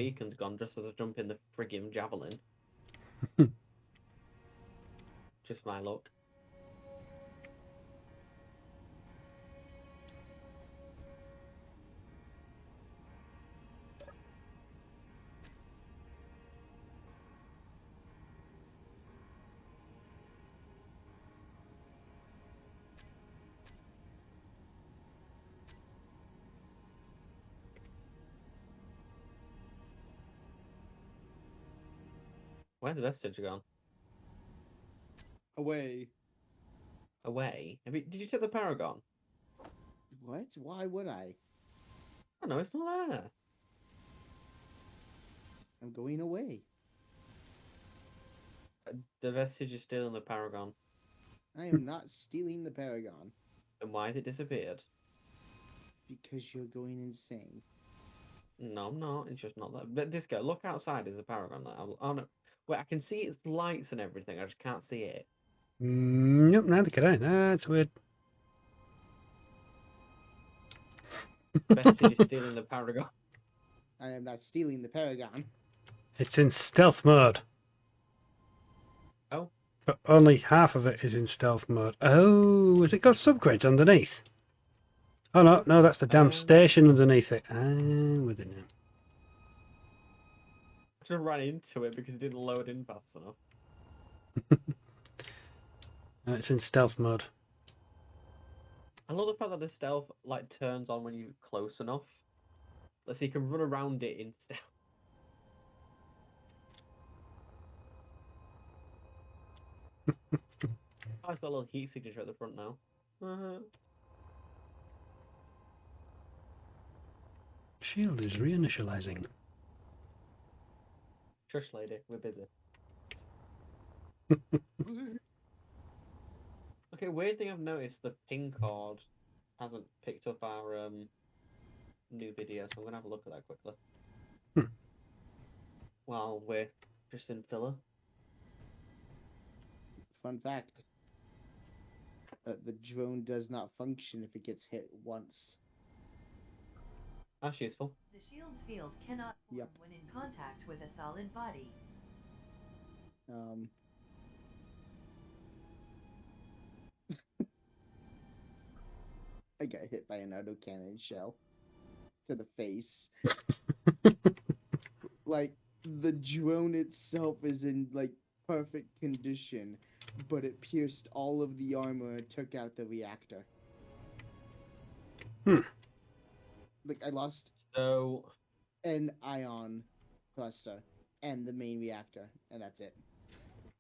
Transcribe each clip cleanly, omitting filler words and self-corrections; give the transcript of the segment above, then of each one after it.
beacon's gone just as I jump in the friggin' javelin. Just my luck. Where's the vestige gone? Away. Away? Did you take the paragon? What? Why would I? Oh no, it's not there. I'm going away. The vestige is still in the paragon. I am not stealing the Paragon. Then why has it disappeared? Because you're going insane. No, I'm not. It's just not there. But this guy, look outside. There's a paragon there. Oh no. Wait, I can see its lights and everything. I just can't see it. Nope, neither can I. That's weird. Vestige is stealing the paragon. I am not stealing the Paragon. It's in stealth mode. Oh. But only half of it is in stealth mode. Oh, has it got subgrades underneath? Oh no, no, that's the damn station underneath it. I'm with it now. I just ran into it because it didn't load in fast enough. It's in stealth mode. I love the fact that the stealth like turns on when you're close enough. So you can run around it in stealth. I've got a little heat signature at the front now. Shield is reinitializing. Shush, lady, we're busy. Okay, weird thing I've noticed, the ping cord hasn't picked up our new video, so I'm gonna have a look at that quickly. While we're just in filler. Fun fact. The drone does not function if it gets hit once. That's useful. The shield's field cannot form when in contact with a solid body. I got hit by an autocannon shell to the face. Like, the drone itself is in, like, perfect condition, but it pierced all of the armor and took out the reactor. Like, I lost an ion cluster and the main reactor, and that's it.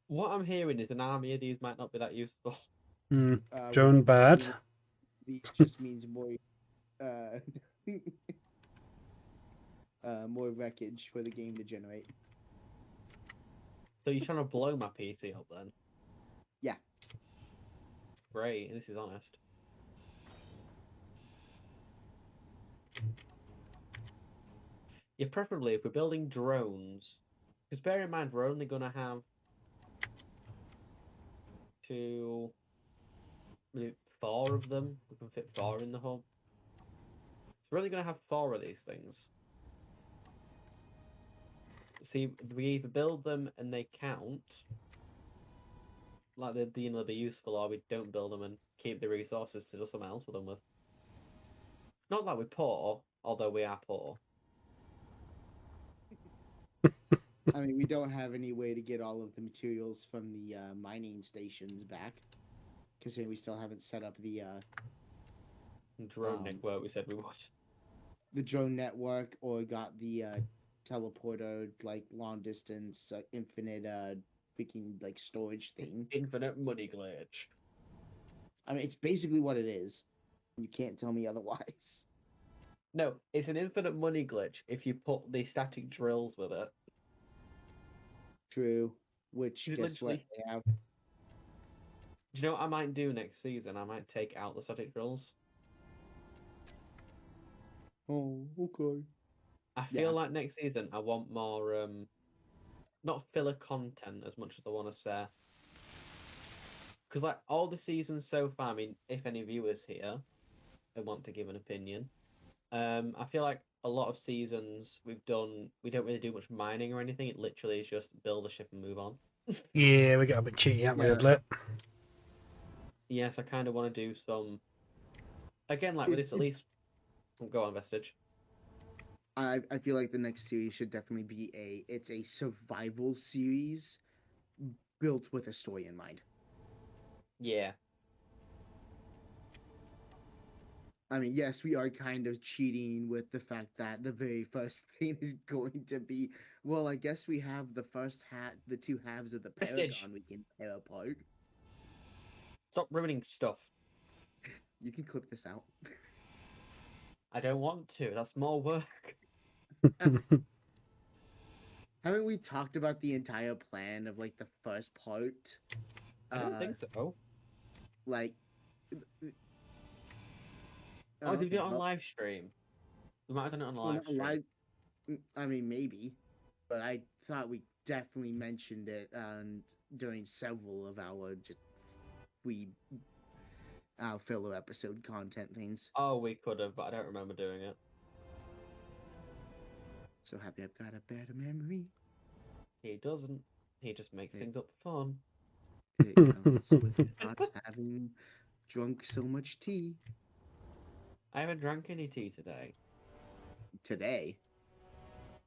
What I'm hearing is an army of these might not be that useful. Drone bad. It just means more more wreckage for the game to generate. So you're trying to blow my PC up then? Yeah. Great, this is honest. Yeah, preferably if we're building drones, because bear in mind we're only gonna have maybe 4 of them. We can fit 4 in the hub. So we're only gonna have 4 of these things. See, we either build them and they count, like they'll be useful, or we don't build them and keep the resources to do something else with them with. Not that we're poor, although we are poor. I mean, we don't have any way to get all of the materials from the mining stations back, because we still haven't set up the drone network. We said we would. The drone network, or got the teleporter, like long distance, infinite, freaking like storage thing. Infinite money glitch. I mean, it's basically what it is. You can't tell me otherwise. No, it's an infinite money glitch if you put the static drills with it. True. Which, guess literally... what? They have. Do you know what I might do next season? I might take out the static drills. Oh, okay. I feel like next season I want more, not filler content as much as I want to say. Because like all the seasons so far, I mean, if any viewers here want to give an opinion, I feel like a lot of seasons we don't really do much mining or anything. It literally is just build a ship and move on. Yeah, we got a bit cheaty, haven't we, Yeah. of late? Yes, I kind of want to do some. Again, like with this, at least. Go on, Vestige. I feel like the next series should definitely be it's a survival series built with a story in mind. Yeah. I mean, yes, we are kind of cheating with the fact that the very first thing is going to be, well, I guess we have the the two halves of the Vestige. Paragon we can tear apart. Stop ruining stuff. You can clip this out. I don't want to. That's more work. Haven't we talked about the entire plan of like the first part? I don't think so. Like, Oh, did we do it okay, on well, live stream? We might have done it on well, live not stream. I mean, maybe, but I thought we definitely mentioned it during several of our our filler episode content things. Oh, we could have, but I don't remember doing it. So happy I've got a better memory. He doesn't. He just makes Yeah. things up for fun. It comes with not having drunk so much tea I haven't drank any tea today. today.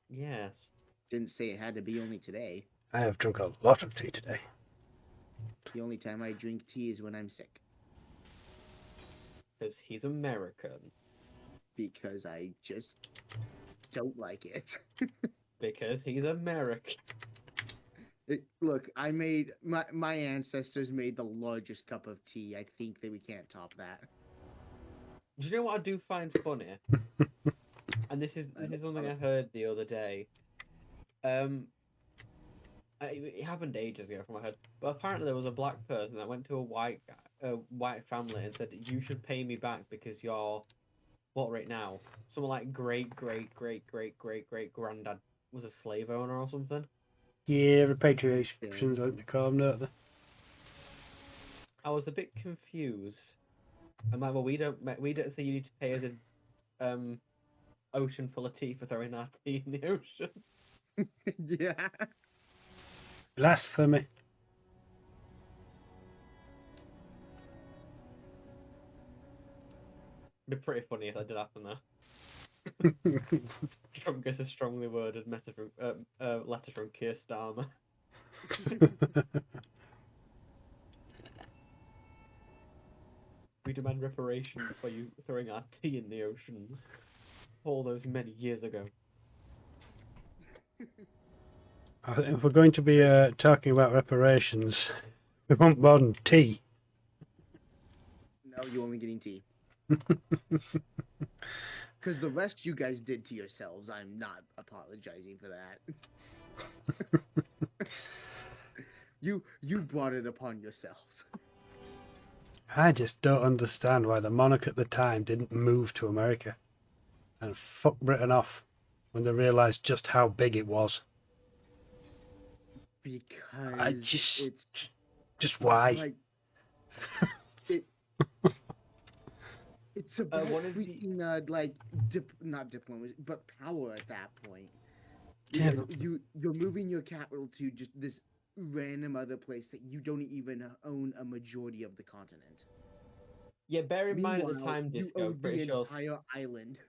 Yes. Didn't say it had to be only today. I have drunk a lot of tea today. The only time I drink tea is when I'm sick. Because he's American. Because I just don't like it. Because he's American. Look, I made my ancestors made the largest cup of tea. I think that we can't top that. Do you know what I do find funny? And this is something I heard the other day. It happened ages ago from my head, but apparently there was a black person that went to a white family and said, "You should pay me back because you're what right now? Someone like great granddad was a slave owner or something." Yeah, repatriations, I think they call them, don't they? I was a bit confused. I'm like, well, we don't say you need to pay us an ocean full of tea for throwing our tea in the ocean. Yeah. Blasphemy. It'd be pretty funny if that did happen there. Trump gets a strongly worded letter from Keir Starmer. We demand reparations for you throwing our tea in the oceans all those many years ago. I think if we're going to be talking about reparations, we want more than tea. No, you're only getting tea. Because the rest you guys did to yourselves, I'm not apologizing for that. You brought it upon yourselves. I just don't understand why the monarch at the time didn't move to America and fuck Britain off when they realised just how big it was. Because just why? Like, it's about freaking not diplomacy, but power at that point. Yeah. You're moving your capital to just this random other place that you don't even own a majority of the continent. Yeah, bear in mind at the Meanwhile, time, you Disco, I'm own pretty the sure. entire island.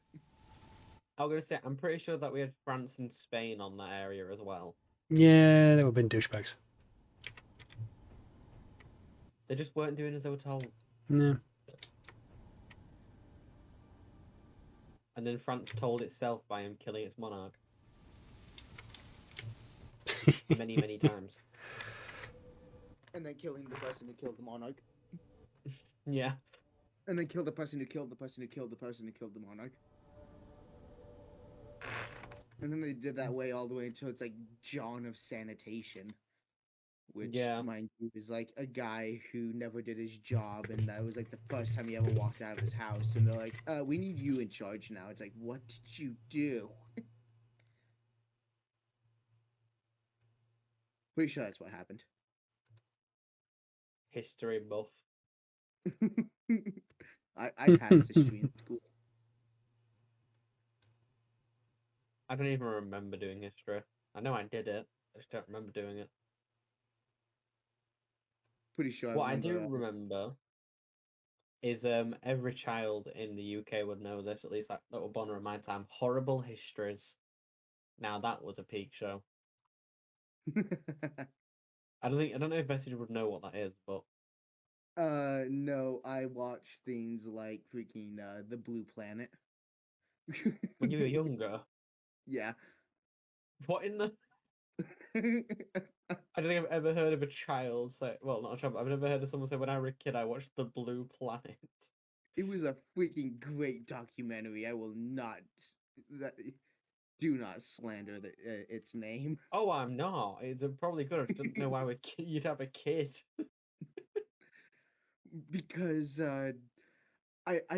I was gonna say, I'm pretty sure that we had France and Spain on that area as well. Yeah, they would have been douchebags. They just weren't doing as they were told. No. And then France told itself by him killing its monarch. Many times. And then killing the person who killed the monarch. Yeah. And then kill the person who killed the person who killed the person who killed the monarch. And then they did that way all the way until it's like John of Sanitation. Which, mind you, is like a guy who never did his job, and that was like the first time he ever walked out of his house. And they're like, we need you in charge now. It's like, what did you do? Pretty sure that's what happened. History buff. I passed history in school. I don't even remember doing history. I know I did it. I just don't remember doing it. Pretty sure I What I do remember. remember is every child in the UK would know this, at least that were born around my time. Horrible Histories. Now that was a peak show. I don't know if Message would know what that is, but No, I watch things like freaking the Blue Planet. when you were younger, Yeah. what in the? I don't think I've ever heard of a child say. Well, not a child. But I've never heard of someone say, "When I was a kid, I watched the Blue Planet." It was a freaking great documentary. I will not. That, do not slander its name. Oh, I'm not. It's probably good. I just didn't know why you'd have a kid. Because I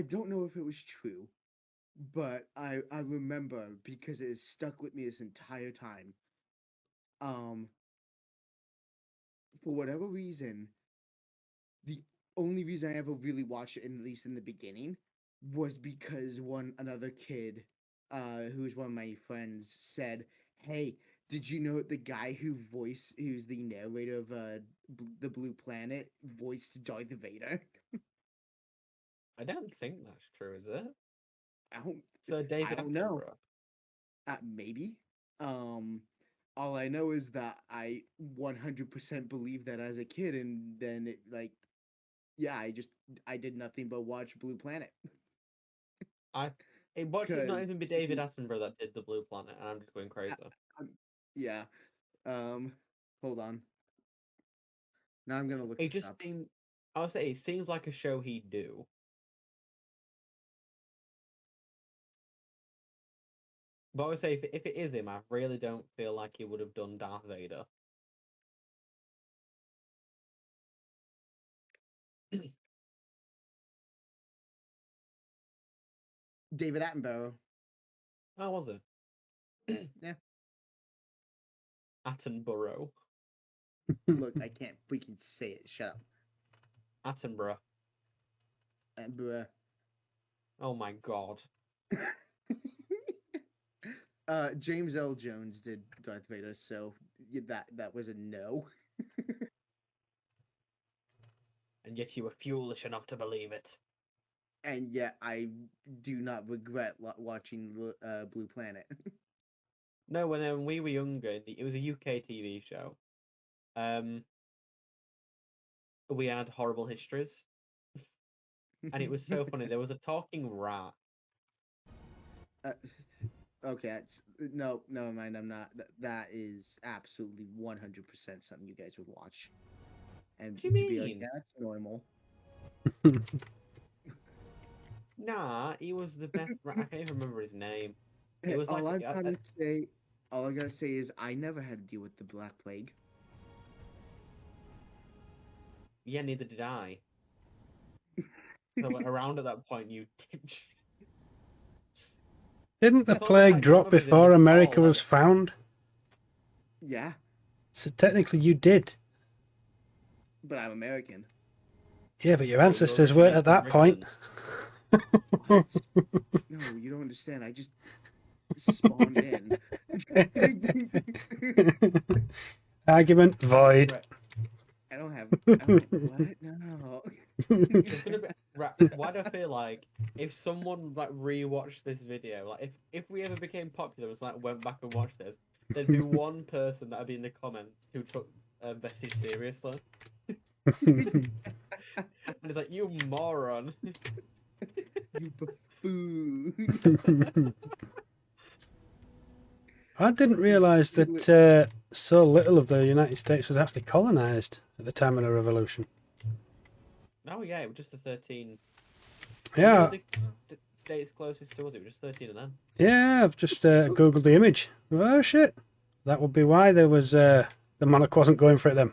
don't know if it was true, but I remember because it has stuck with me this entire time. Um, for whatever reason, the only reason I ever really watched it, at least in the beginning, was because another kid, who was one of my friends, said, "Hey, did you know the guy who's the narrator of the Blue Planet voiced Darth Vader?" I don't think that's true, is it? I don't Sir I David don't know. Attenborough. Maybe. Um, all I know is that I 100% believed that as a kid, and then it like, yeah, I did nothing but watch Blue Planet. Watch it not Cause even be David Attenborough that did the Blue Planet, and I'm just going I, crazy. yeah. Um, hold on. Now I'm gonna look It this just up. seems. I would say it seems like a show he'd do. But I would say if it is him, I really don't feel like he would have done Darth Vader. David Attenborough. How was it? Yeah. Attenborough. Look, I can't freaking say it. Shut Attenborough. up. Attenborough. Oh my god. James L. Jones did Darth Vader, so that was a no. And yet you were foolish enough to believe it. And yet I do not regret watching Blue Planet. No, when we were younger, it was a UK TV show. Um, we had Horrible Histories, and it was so funny. There was a talking rat. uh, okay, no, never mind. I'm not. That is absolutely 100% something you guys would watch, and What do you to be like, mean? yeah, that's normal. Nah, he was the best rat. I can't even remember his name. It Hey, was like, all I gotta say is I never had to deal with the Black Plague. yeah, neither did I. So around at that point, you did. Didn't the It's not like I plague can't drop remember his name before at America all. was found? Yeah, So technically you did. but I'm American. Yeah, but your But you're ancestors weren't originally at from that point. What? No, you don't understand. I just spawned in. Argument void. Right. I don't have. What? No. It's gonna be right. Why do I feel like if someone like rewatched this video, like if we ever became popular and like went back and watched this, there'd be one person that'd be in the comments who took Vestige seriously, and it's like you moron. You buffoon. I didn't realise that so little of the United States was actually colonised at the time of the Revolution. Oh yeah, it was just the 13. Yeah, The states closest to us, it was just 13 of them. yeah. I've just googled the image. Oh shit! That would be why there was the monarch wasn't going for it then.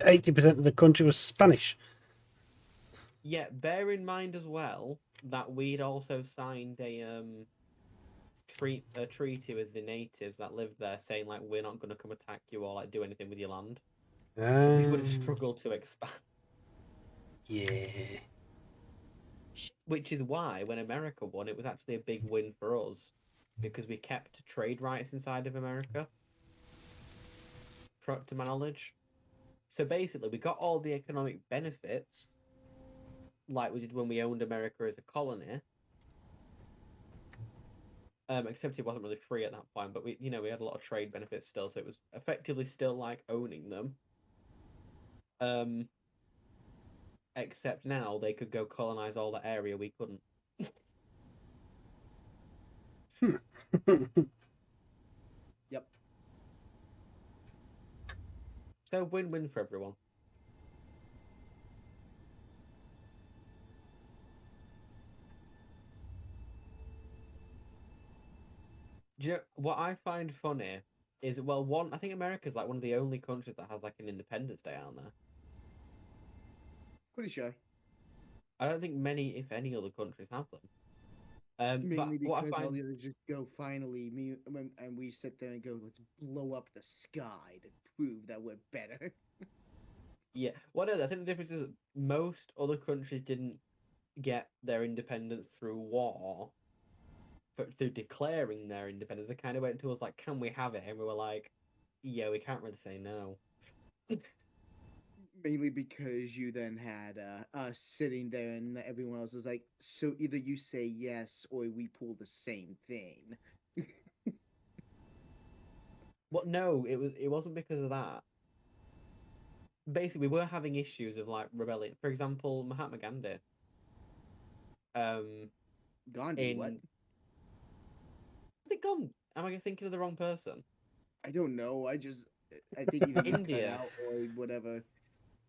80% of the country was Spanish. Yeah, bear in mind as well that we'd also signed a treaty with the natives that lived there, saying like we're not going to come attack you or like do anything with your land. So we would have struggled to expand. Yeah. Which is why when America won, it was actually a big win for us because we kept trade rights inside of America, to my knowledge. So basically, we got all the economic benefits, like we did when we owned America as a colony. Except it wasn't really free at that point, but we had a lot of trade benefits still, so it was effectively still like owning them. Except now they could go colonize all that area we couldn't. Yep. So win-win for everyone. Do you know what I find funny is, well, I think America's like one of the only countries that has like an Independence Day out there. Pretty sure. I don't think many, if any, other countries have them. Mainly but what I because all find, the others just go finally, and we sit there and go, let's blow up the sky to prove that we're better. yeah, what I think the difference is most other countries didn't get their independence through war, through declaring their independence. They kind of went to us like, "Can we have it?" And we were like, "Yeah, we can't really say no." Mainly because you then had us sitting there and everyone else is like, so either you say yes or we pull the same thing. But no, it wasn't because of that. Basically, we were having issues of like rebellion. For example, Mahatma Gandhi. Gandhi, what? Was it gone? Am I thinking of the wrong person? I don't know. I think either you cut India. out or whatever.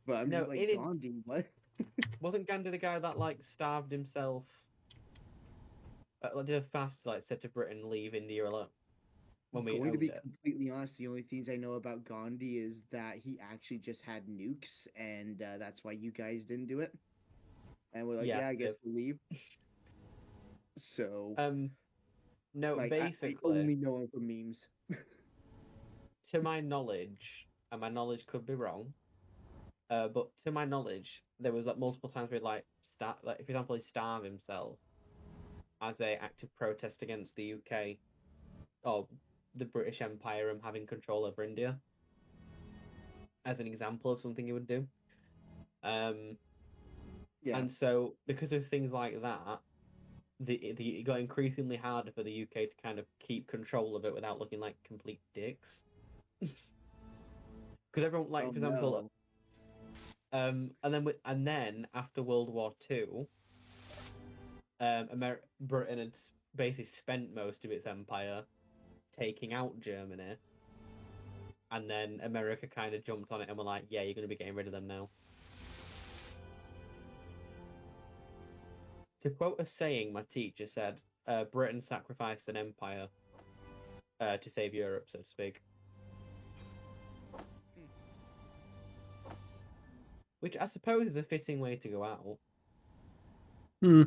But I'm No, just like, Gandhi, what? wasn't Gandhi the guy that like starved himself? Did a fast like said to Britain, leave India alone when we Going to owned be it. completely honest, the only things I know about Gandhi is that he actually just had nukes, and that's why you guys didn't do it. And we're like, Yeah, I guess we'll leave. So, no, like, I basically, only know him from memes. to my knowledge, and my knowledge could be wrong, but to my knowledge, there was like multiple times where like for example, he starved himself as a act of protest against the UK or the British Empire and having control over India, as an example of something he would do. Yeah. And so because of things like that, it got increasingly harder for the UK to kind of keep control of it without looking like complete dicks. Because everyone, like, Oh for example, no. and then after World War II, Britain had basically spent most of its empire taking out Germany, and then America kind of jumped on it and were like, "Yeah, you're going to be getting rid of them now." To quote a saying my teacher said, "Britain sacrificed an empire to save Europe," so to speak. Which I suppose is a fitting way to go out. Hmm.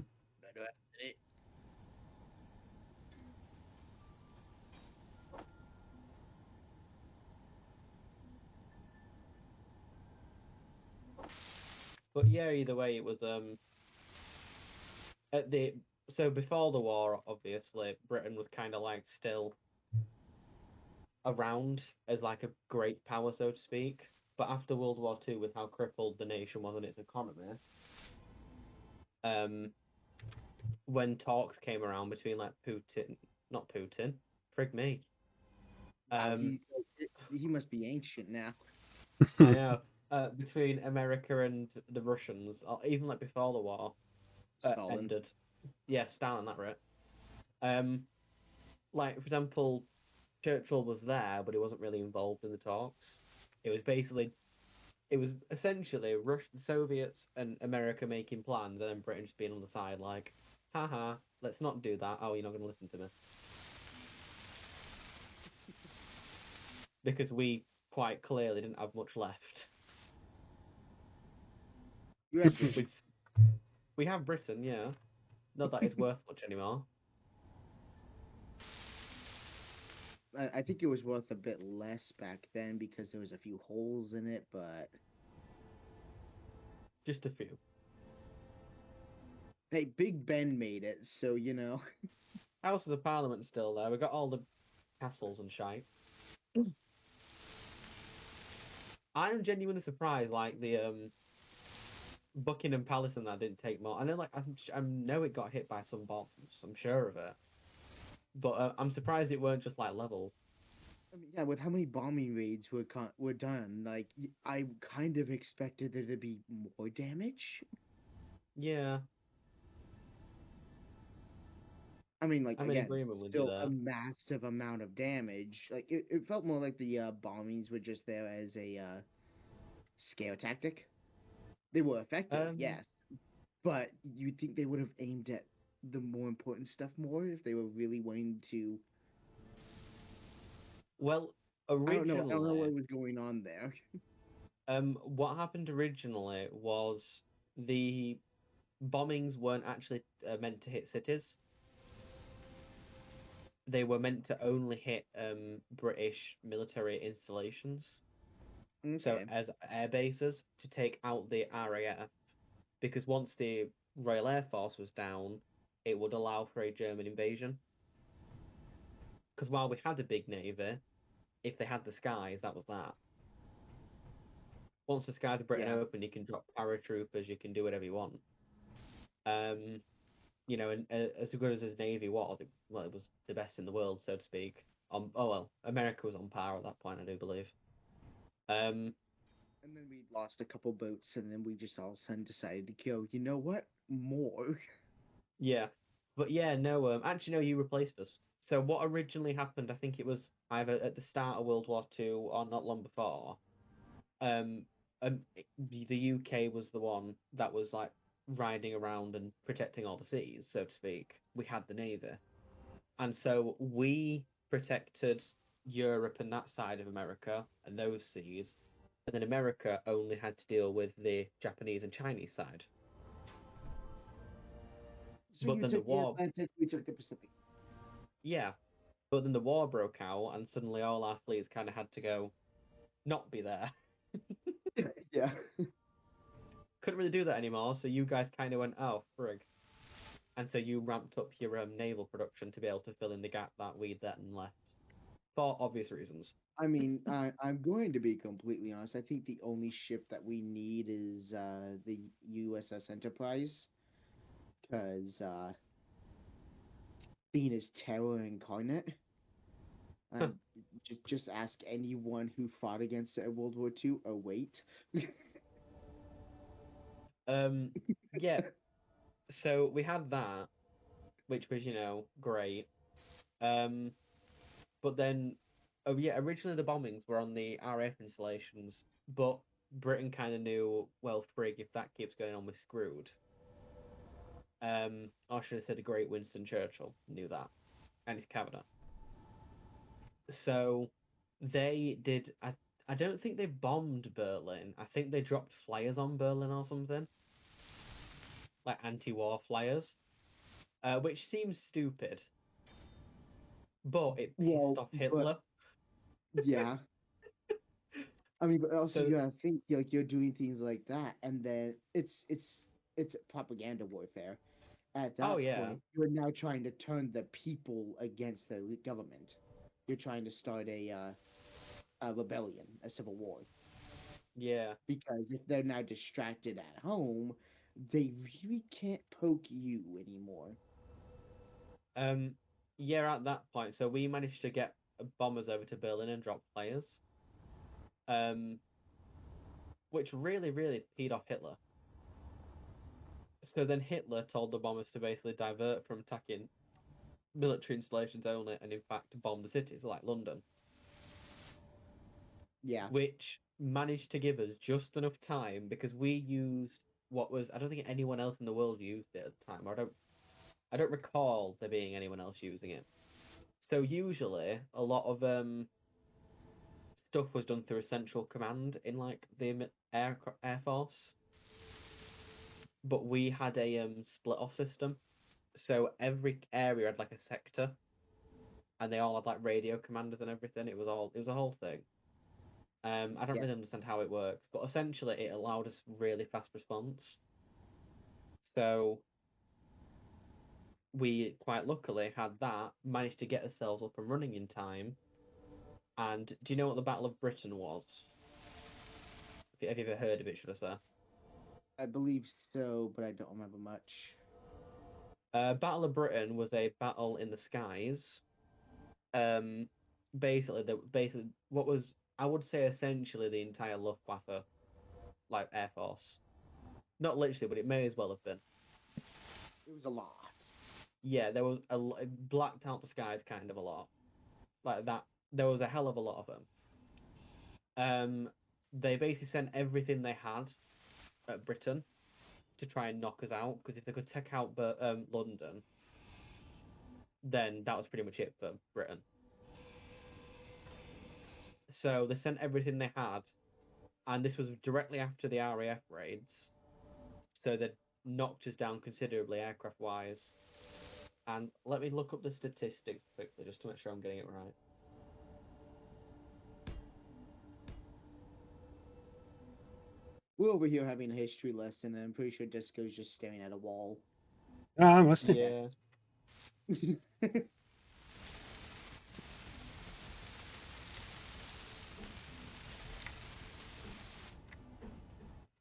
But yeah, either way, it was at the so before the war, obviously, Britain was kind of like still around as like a great power, so to speak. But after World War II, with how crippled the nation was in its economy, when talks came around between like not Putin, frig me. Wow, he must be ancient now. I know. Between America and the Russians, or even like before the war Stalin. ended. Yeah, Stalin, that right. Like for example, Churchill was there, but he wasn't really involved in the talks. It was essentially the Soviets and America making plans, and then Britain just being on the side, like, haha, let's not do that. Oh, you're not going to listen to me. Because we quite clearly didn't have much left. You had Britain. We have Britain, yeah. Not that it's worth much anymore. I think it was worth a bit less back then because there was a few holes in it, but Just a few. hey, Big Ben made it, so you know. Houses of Parliament still there. We got all the castles and shite. I am genuinely surprised, like the Buckingham Palace and that didn't take more. I know, like I know it got hit by some bombs. I'm sure of it, but I'm surprised it weren't just like leveled. I mean, yeah, with how many bombing raids were done, like I kind of expected there to be more damage. Yeah, I mean, like I'm in again, agreement with you still a there. massive amount of damage. Like it felt more like the bombings were just there as a scare tactic. They were effective, Um, yes, but you'd think they would have aimed at the more important stuff more if they were really wanting to. well, I don't know. I don't know originally, what was going on there. what happened originally was the bombings weren't actually meant to hit cities. They were meant to only hit British military installations, so Okay. as air bases to take out the RAF, because once the Royal Air Force was down, it would allow for a German invasion. Because while we had a big navy, if they had the skies, that was that. Once the skies of Britain Yeah. open, you can drop paratroopers, you can do whatever you want. Um, and as good as his navy was, it was the best in the world, so to speak. Oh well, America was on par at that point, I do believe. Um, And then we lost a couple boats, and then we just all of a sudden decided to go. You know what? More. yeah, but yeah, no. Actually, no, you replaced us. So what originally happened? I think it was either at the start of World War Two or not long before. Um, the UK was the one that was like riding around and protecting all the seas, so to speak. We had the navy, and so we protected Europe and that side of America and those seas, and then America only had to deal with the Japanese and Chinese side. So But you then the took the war, Atlantic, we took the Pacific. yeah, but then the war broke out, and suddenly all our fleets kind of had to go not be there. Yeah. Couldn't really do that anymore, so you guys kind of went, oh, frig. And so you ramped up your naval production to be able to fill in the gap that we'd then left for obvious reasons. I mean, I'm going to be completely honest. I think the only ship that we need is the USS Enterprise, because being is terror incarnate. And just ask anyone who fought against it in World War II. Oh wait. um, yeah, so we had that, which was, great. Um, but then, oh yeah, originally the bombings were on the RAF installations, but Britain kind of knew, well, frig, if that keeps going on, we're screwed. I should have said the great Winston Churchill knew that, and his cabinet. So they did. I don't think they bombed Berlin. I think they dropped flyers on Berlin or something, like anti-war flyers, which seems stupid, but it pissed Well, off but Hitler. yeah. I mean, but also So, you gotta think like you're doing things like that, and then it's propaganda warfare. At oh that yeah, point, you're now trying to turn the people against the government. You're trying to start a rebellion, a civil war. yeah. Because if they're now distracted at home, they really can't poke you anymore. Um, yeah. At that point, so we managed to get bombers over to Berlin and drop flyers. Um, which really, really peed off Hitler. So then Hitler told the bombers to basically divert from attacking military installations only, and in fact bomb the cities like London, Yeah, which managed to give us just enough time because we used what was, I don't think anyone else in the world used it at the time. I don't recall there being anyone else using it. So usually a lot of stuff was done through a central command in like the air force, but we had a split off system. So every area had like a sector, and they all had like radio commanders and everything. It was a whole thing. I don't yeah. really understand how it works, but essentially it allowed us really fast response. So we quite luckily had that, managed to get ourselves up and running in time. And do you know what the Battle of Britain was? Have you ever heard of it, should I say? I believe so, but I don't remember much. Battle of Britain was a battle in the skies. Basically, what was, I would say, essentially the entire Luftwaffe, like Air Force. Not literally, but it may as well have been. It was a lot. Yeah, there was it blacked out the skies kind of a lot. Like that, there was a hell of a lot of them. They basically sent everything they had at Britain to try and knock us out, because if they could take out London, then that was pretty much it for Britain. So they sent everything they had, and this was directly after the RAF raids. So they knocked us down considerably aircraft wise. And let me look up the statistics quickly just to make sure I'm getting it right. We're over here having a history lesson, and I'm pretty sure Disco's just staring at a wall. Ah, I'm listening. Yeah.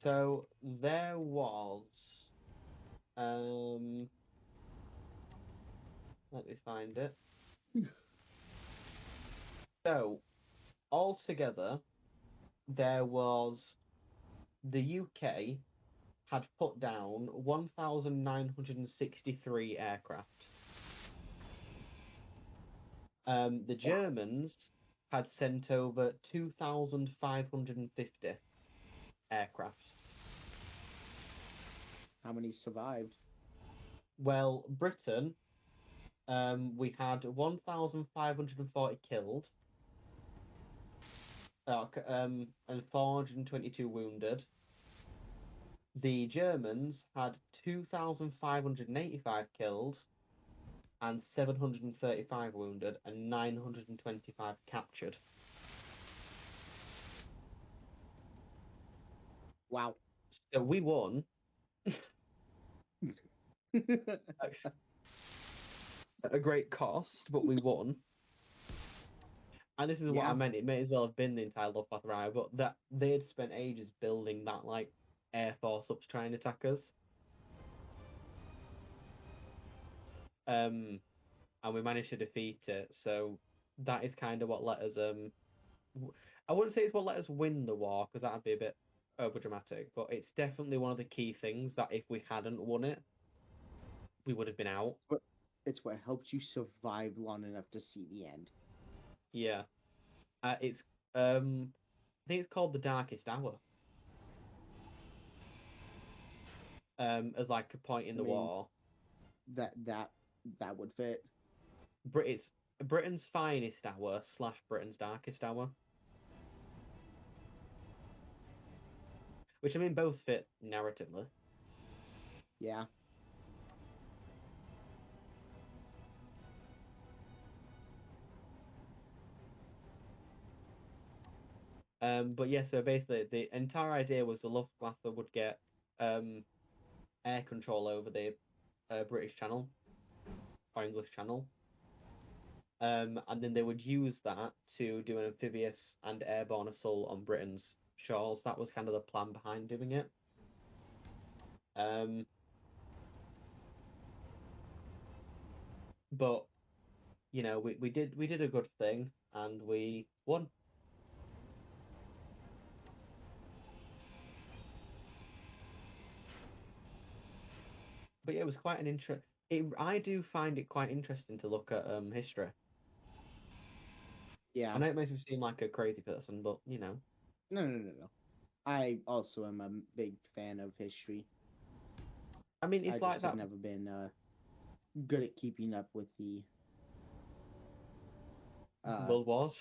So there was, let me find it. So altogether, there was, the UK had put down 1,963 aircraft. The Germans had sent over 2,550 aircraft. How many survived? Well, Britain, we had 1,540 killed, and 422 wounded. The Germans had 2,585 killed and 735 wounded and 925 captured. Wow. So we won. At a great cost, but we won. And this is what I meant. It may as well have been the entire Luftwaffe Ride, but that they had spent ages building that like Air Force up to try and attack us. And we managed to defeat it. So that is kind of what let us I wouldn't say it's what let us win the war, because that'd be a bit over dramatic, but it's definitely one of the key things that if we hadn't won it, we would have been out. But it's what helped you survive long enough to see the end. Yeah. It's I think it's called the Darkest Hour. As like a point in the war. That would fit. It's Britain's finest hour / Britain's darkest hour. Which I mean both fit narratively. Yeah. But yeah, so basically the entire idea was the Luftwaffe would get air control over the British Channel or English Channel. And then they would use that to do an amphibious and airborne assault on Britain's shores. That was kind of the plan behind doing it. But you know, we did a good thing and we won. But yeah, it was quite an interest. I do find it quite interesting to look at history. Yeah. I know it makes me seem like a crazy person, but you know. No. I also am a big fan of history. I mean, it's like that. I've never been good at keeping up with the World Wars.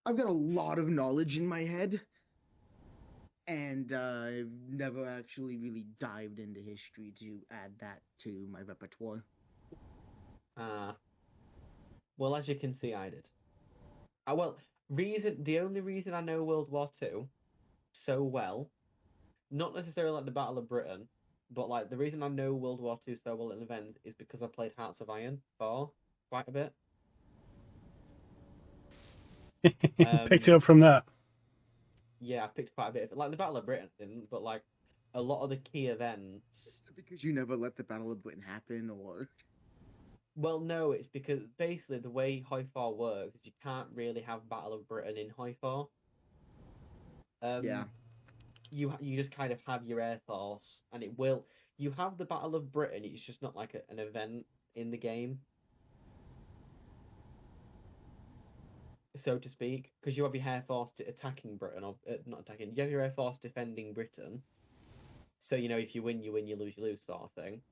I've got a lot of knowledge in my head, and I've never actually really dived into history to add that to my repertoire. Well, as you can see, I did. The only reason I know World War II so well, not necessarily like the Battle of Britain, But like the reason I know World War Two so well in events is because I played Hearts of Iron for quite a bit. Picked it up from that. Yeah, I picked quite a bit of it. Like the Battle of Britain didn't, but like a lot of the key events. Is it because you never let the Battle of Britain happen, or? Well, no, it's because basically the way Hoi-Far works is you can't really have Battle of Britain in Hoi-Far. Yeah. You just kind of have your air force, and it will. You have the Battle of Britain. It's just not like an event in the game, so to speak, because you have your air force attacking Britain, or not attacking. You have your air force defending Britain. So if you win, you win. You lose, sort of thing.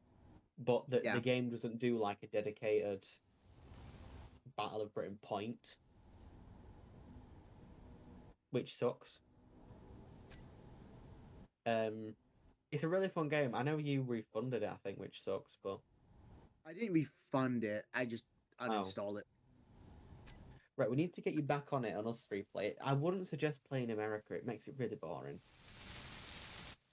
But the Yeah. game doesn't do like a dedicated Battle of Britain point, which sucks. It's a really fun game. I know you refunded it, I think, which sucks, but I didn't refund it. I just uninstalled it. right, we need to get you back on it on us three play it. I wouldn't suggest playing America. It makes it really boring.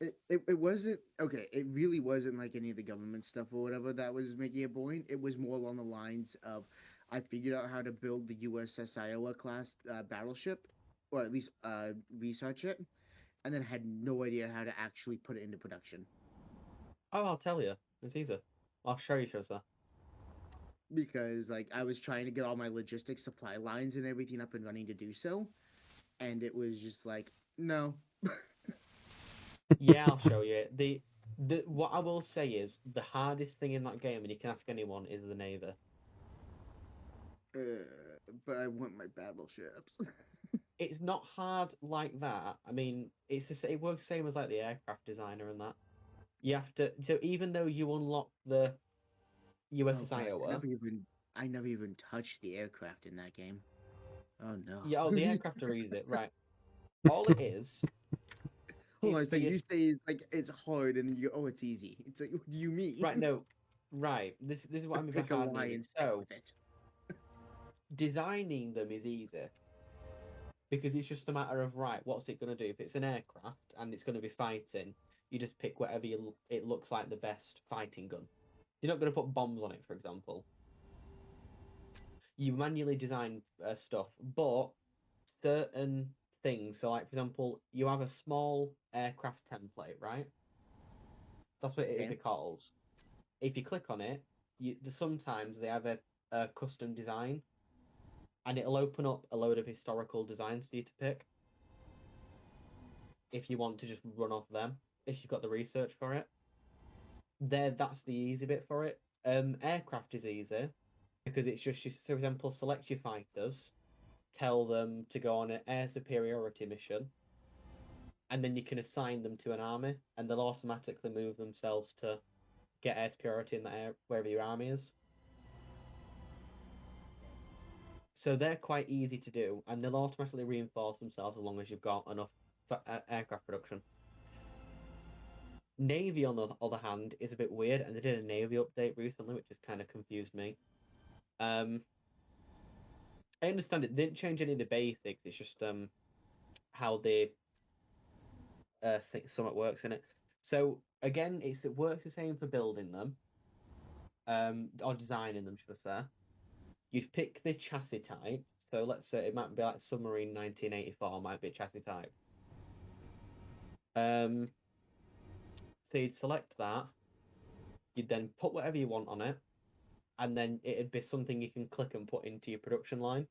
It wasn't okay. It really wasn't like any of the government stuff or whatever that was making it boring. It was more along the lines of I figured out how to build the USS Iowa class battleship, or at least research it, and then had no idea how to actually put it into production. Oh, I'll tell you. It's easy. I'll show you, Shazza. Because like I was trying to get all my logistics supply lines and everything up and running to do so, and it was just like no. Yeah, I'll show you. The what I will say is the hardest thing in that game, and you can ask anyone, is the Navy. But I want my battleships. It's not hard like that. I mean, it works the same as like the aircraft designer and that. You have to. So even though you unlock the Oh USS gosh, Iowa, I never even touched the aircraft in that game. Oh no. yeah, oh, the aircraft are easy, right? All it is Hold on, it's for like you. you say it's like it's hard and you oh it's easy. It's like what do you mean? Right, no, right. This is what I mean by Pick a hard and lie easy. and stick So with it. designing them is easy because it's just a matter of right, what's it going to do? If it's an aircraft and it's going to be fighting, you just pick whatever it looks like the best fighting gun. You're not going to put bombs on it, for example. You manually design stuff, but certain things. So, like for example, you have a small aircraft template, right? That's what it'd Okay. be called. If you click on it, sometimes they have a custom design, and it'll open up a load of historical designs for you to pick. If you want to just run off them, if you've got the research for it, that's the easy bit for it. Aircraft is easy because it's just, so for example, select your fighters, tell them to go on an air superiority mission, and then you can assign them to an army, and they'll automatically move themselves to get air superiority in the air wherever your army is. So they're quite easy to do, and they'll automatically reinforce themselves as long as you've got enough aircraft production. Navy, on the other hand, is a bit weird, and they did a Navy update recently, which has kind of confused me. I understand it didn't change any of the basics. It's just how they think somewhat works in it. So again, it works the same for building them, or designing them, should I say. You'd pick the chassis type. So let's say it might be like submarine 1984 might be a chassis type. So you'd select that. You'd then put whatever you want on it, and then it'd be something you can click and put into your production line.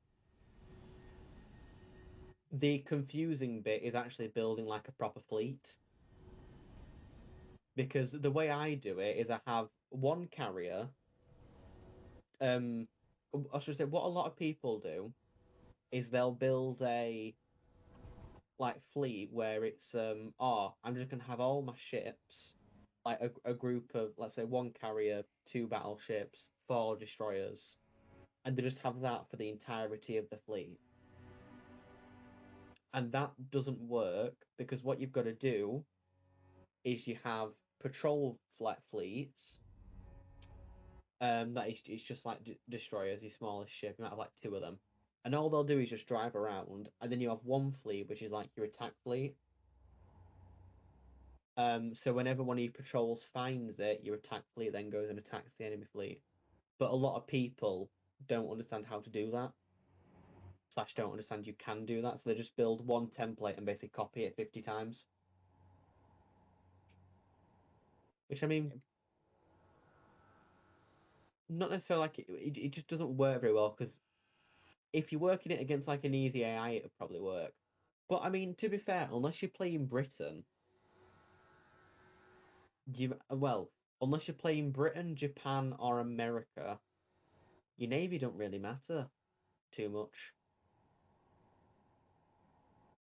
The confusing bit is actually building like a proper fleet. Because the way I do it is I have one carrier. I should say what a lot of people do is they'll build a like fleet where it's I'm just gonna have all my ships, like a group of, let's say, one carrier, two battleships, four destroyers, and they just have that for the entirety of the fleet. And that doesn't work because what you've got to do is you have patrol fleets. That is, it's just like destroyers, your smallest ship. You might have like two of them, and all they'll do is just drive around. And then you have one fleet, which is like your attack fleet. So whenever one of your patrols finds it, your attack fleet then goes and attacks the enemy fleet. But a lot of people don't understand how to do that. / don't understand you can do that. So they just build one template and basically copy it 50 times. Which, I mean, not necessarily like it just doesn't work very well, because if you're working it against like an easy AI, it would probably work. But I mean, to be fair, unless you're playing Britain, unless you're playing Britain, Japan, or America, your navy don't really matter too much.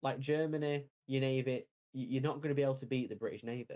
Like Germany, your navy, you're not going to be able to beat the British navy.